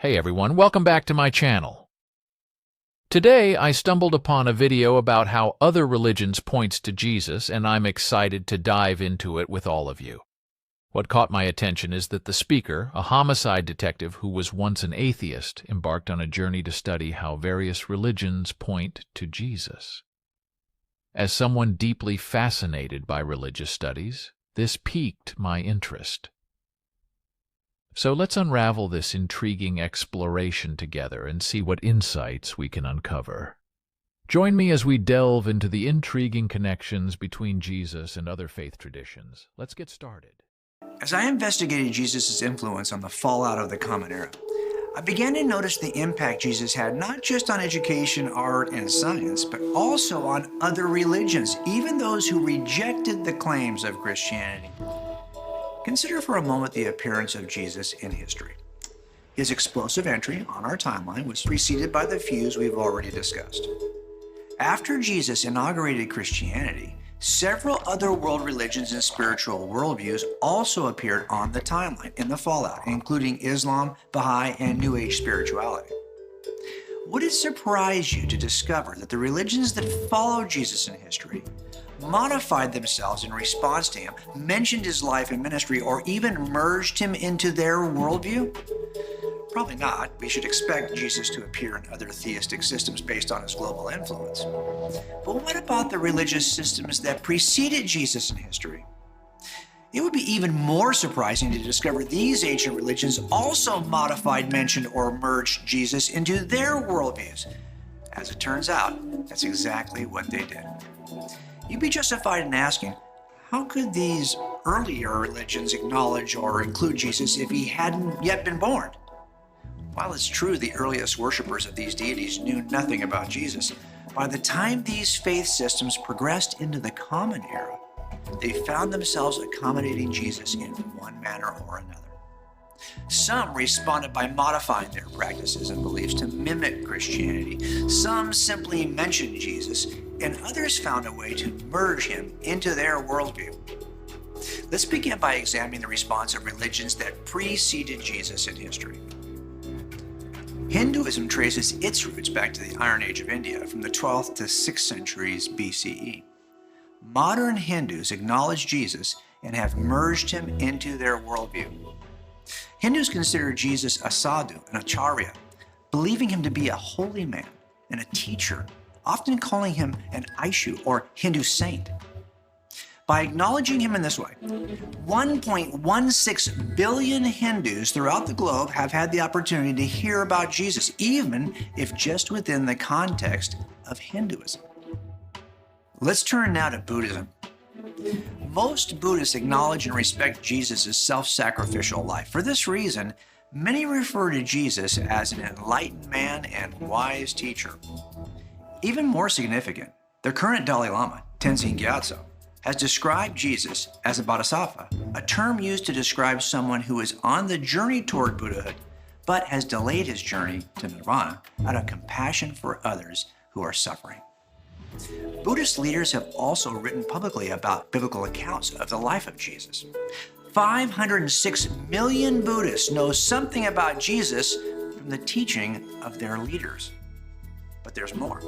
Hey everyone, welcome back to my channel. Today I stumbled upon a video about how other religions points to Jesus, and I'm excited to dive into it with all of you. What caught my attention is that the speaker, a homicide detective who was once an atheist, embarked on a journey to study how various religions point to Jesus. As someone deeply fascinated by religious studies, this piqued my interest. So let's unravel this intriguing exploration together and see what insights we can uncover. Join me as we delve into the intriguing connections between Jesus and other faith traditions. Let's get started. As I investigated Jesus' influence on the fallout of the Common Era, I began to notice the impact Jesus had not just on education, art, and science, but also on other religions, even those who rejected the claims of Christianity. Consider for a moment the appearance of Jesus in history. His explosive entry on our timeline was preceded by the fews we've already discussed. After Jesus inaugurated Christianity, several other world religions and spiritual worldviews also appeared on the timeline in the fallout, including Islam, Baha'i, and New Age spirituality. Would it surprise you to discover that the religions that followed Jesus in history modified themselves in response to him, mentioned his life and ministry, or even merged him into their worldview? Probably not. We should expect Jesus to appear in other theistic systems based on his global influence. But what about the religious systems that preceded Jesus in history? It would be even more surprising to discover these ancient religions also modified, mentioned, or merged Jesus into their worldviews. As it turns out, that's exactly what they did. You'd be justified in asking, how could these earlier religions acknowledge or include Jesus if he hadn't yet been born? While it's true the earliest worshippers of these deities knew nothing about Jesus, by the time these faith systems progressed into the Common Era, they found themselves accommodating Jesus in one manner or another. Some responded by modifying their practices and beliefs to mimic Christianity. Some simply mentioned Jesus, and others found a way to merge him into their worldview. Let's begin by examining the response of religions that preceded Jesus in history. Hinduism traces its roots back to the Iron Age of India from the 12th to 6th centuries BCE. Modern Hindus acknowledge Jesus and have merged him into their worldview. Hindus consider Jesus a sadhu, an acharya, believing him to be a holy man and a teacher, often calling him an Aishu or Hindu saint. By acknowledging him in this way, 1.16 billion Hindus throughout the globe have had the opportunity to hear about Jesus, even if just within the context of Hinduism. Let's turn now to Buddhism. Most Buddhists acknowledge and respect Jesus' self-sacrificial life. For this reason, many refer to Jesus as an enlightened man and wise teacher. Even more significant, the current Dalai Lama, Tenzin Gyatso, has described Jesus as a bodhisattva, a term used to describe someone who is on the journey toward Buddhahood, but has delayed his journey to nirvana out of compassion for others who are suffering. Buddhist leaders have also written publicly about biblical accounts of the life of Jesus. 506 million Buddhists know something about Jesus from the teaching of their leaders. But there's more.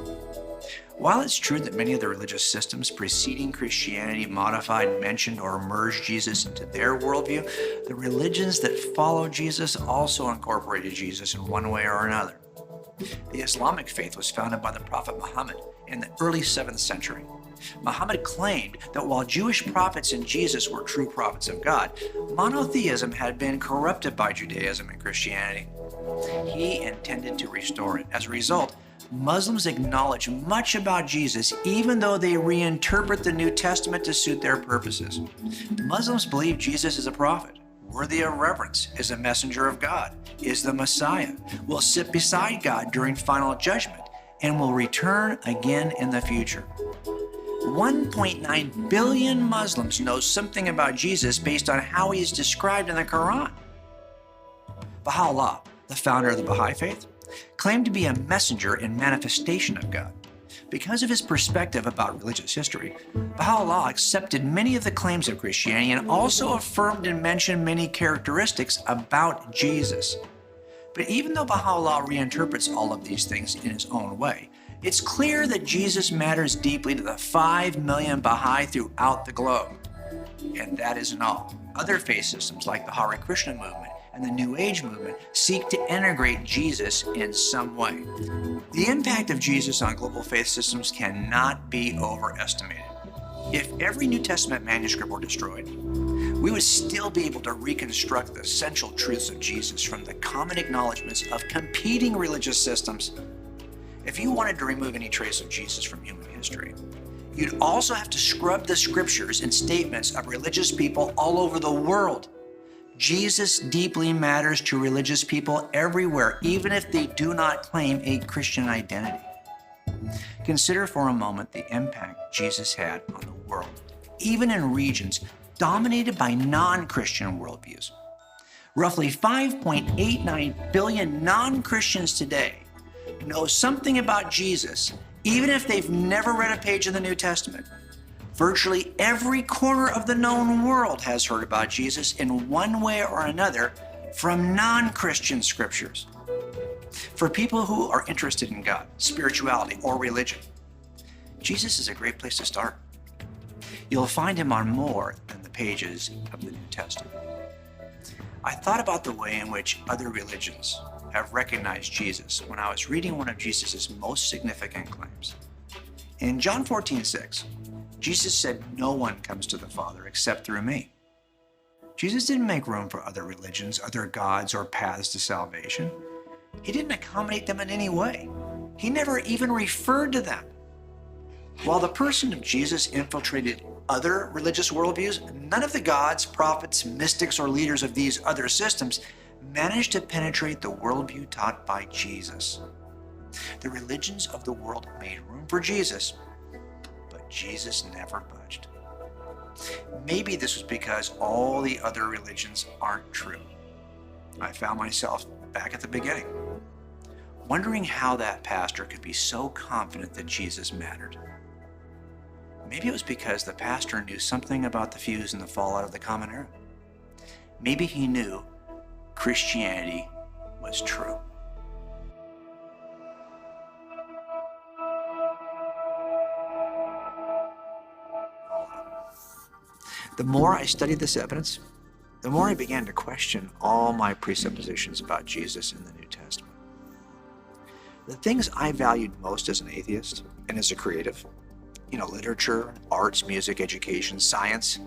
While it's true that many of the religious systems preceding Christianity modified, mentioned, or merged Jesus into their worldview, the religions that followed Jesus also incorporated Jesus in one way or another. The Islamic faith was founded by the Prophet Muhammad in the early 7th century. Muhammad claimed that while Jewish prophets and Jesus were true prophets of God, monotheism had been corrupted by Judaism and Christianity. He intended to restore it. As a result, Muslims acknowledge much about Jesus, even though they reinterpret the New Testament to suit their purposes. Muslims believe Jesus is a prophet, worthy of reverence, is a messenger of God, is the Messiah, will sit beside God during final judgment, and will return again in the future. 1.9 billion Muslims know something about Jesus based on how he is described in the Quran. Baha'u'llah, the founder of the Baha'i faith, claimed to be a messenger and manifestation of God. Because of his perspective about religious history, Baha'u'llah accepted many of the claims of Christianity and also affirmed and mentioned many characteristics about Jesus. But even though Baha'u'llah reinterprets all of these things in his own way, it's clear that Jesus matters deeply to the 5 million Baha'i throughout the globe. And that isn't all. Other faith systems like the Hare Krishna movement and the New Age movement seek to integrate Jesus in some way. The impact of Jesus on global faith systems cannot be overestimated. If every New Testament manuscript were destroyed, we would still be able to reconstruct the essential truths of Jesus from the common acknowledgments of competing religious systems. If you wanted to remove any trace of Jesus from human history, you'd also have to scrub the scriptures and statements of religious people all over the world. Jesus deeply matters to religious people everywhere, even if they do not claim a Christian identity. Consider for a moment the impact Jesus had on the world, even in regions dominated by non-Christian worldviews. Roughly 5.89 billion non-Christians today know something about Jesus, even if they've never read a page of the New Testament. Virtually every corner of the known world has heard about Jesus in one way or another from non-Christian scriptures. For people who are interested in God, spirituality, or religion, Jesus is a great place to start. You'll find him on more than the pages of the New Testament. I thought about the way in which other religions have recognized Jesus when I was reading one of Jesus' most significant claims. In John 14:6, Jesus said, "No one comes to the Father except through me." Jesus didn't make room for other religions, other gods, or paths to salvation. He didn't accommodate them in any way. He never even referred to them. While the person of Jesus infiltrated other religious worldviews, none of the gods, prophets, mystics, or leaders of these other systems managed to penetrate the worldview taught by Jesus. The religions of the world made room for Jesus, but Jesus never budged. Maybe this was because all the other religions aren't true. I found myself back at the beginning, wondering how that pastor could be so confident that Jesus mattered. Maybe it was because the pastor knew something about the fuse and the fallout of the Common Era. Maybe he knew Christianity was true. The more I studied this evidence, the more I began to question all my presuppositions about Jesus in the New Testament. The things I valued most as an atheist and as a creative, literature, arts, music, education, science,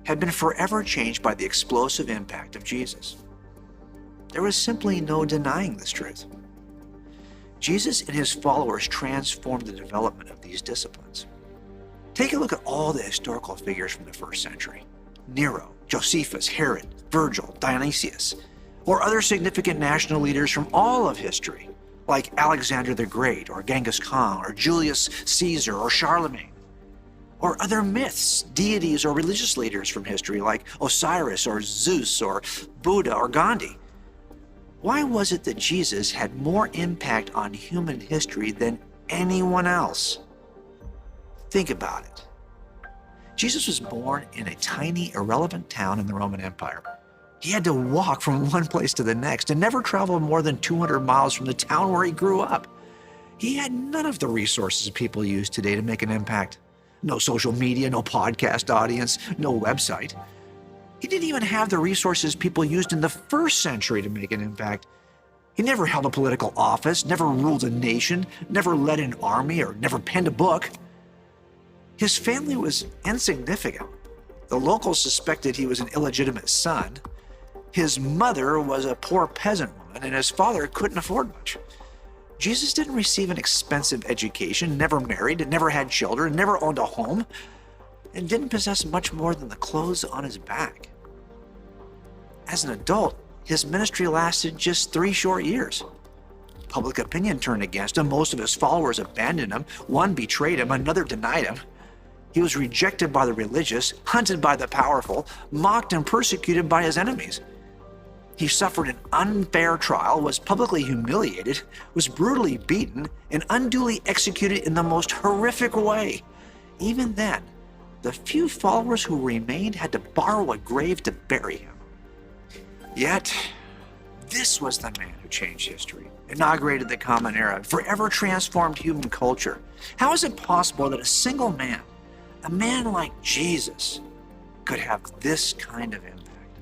had been forever changed by the explosive impact of Jesus. There was simply no denying this truth. Jesus and his followers transformed the development of these disciplines. Take a look at all the historical figures from the first century: Nero, Josephus, Herod, Virgil, Dionysius, or other significant national leaders from all of history, like Alexander the Great, or Genghis Khan, or Julius Caesar, or Charlemagne, or other myths, deities, or religious leaders from history, like Osiris, or Zeus, or Buddha, or Gandhi. Why was it that Jesus had more impact on human history than anyone else? Think about it. Jesus was born in a tiny, irrelevant town in the Roman Empire. He had to walk from one place to the next and never travel more than 200 miles from the town where he grew up. He had none of the resources people use today to make an impact. No social media, no podcast audience, no website. He didn't even have the resources people used in the first century to make an impact. He never held a political office, never ruled a nation, never led an army, or never penned a book. His family was insignificant. The locals suspected he was an illegitimate son. His mother was a poor peasant woman, and his father couldn't afford much. Jesus didn't receive an expensive education, never married, never had children, never owned a home, and didn't possess much more than the clothes on his back. As an adult, his ministry lasted just 3 short years. Public opinion turned against him. Most of his followers abandoned him. One betrayed him, another denied him. He was rejected by the religious, hunted by the powerful, mocked and persecuted by his enemies. He suffered an unfair trial, was publicly humiliated, was brutally beaten, and unduly executed in the most horrific way. Even then, the few followers who remained had to borrow a grave to bury him. Yet, This was the man who changed history, inaugurated the Common Era, forever transformed human culture. How is it possible that a single man, a man like Jesus, could have this kind of impact?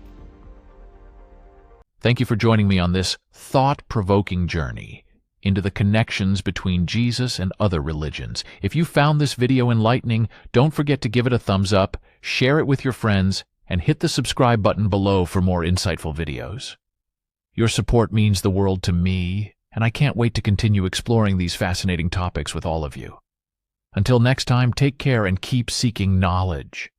Thank you for joining me on this thought-provoking journey into the connections between Jesus and other religions. If you found this video enlightening, don't forget to give it a thumbs up, share it with your friends, and hit the subscribe button below for more insightful videos. Your support means the world to me, and I can't wait to continue exploring these fascinating topics with all of you. Until next time, take care and keep seeking knowledge.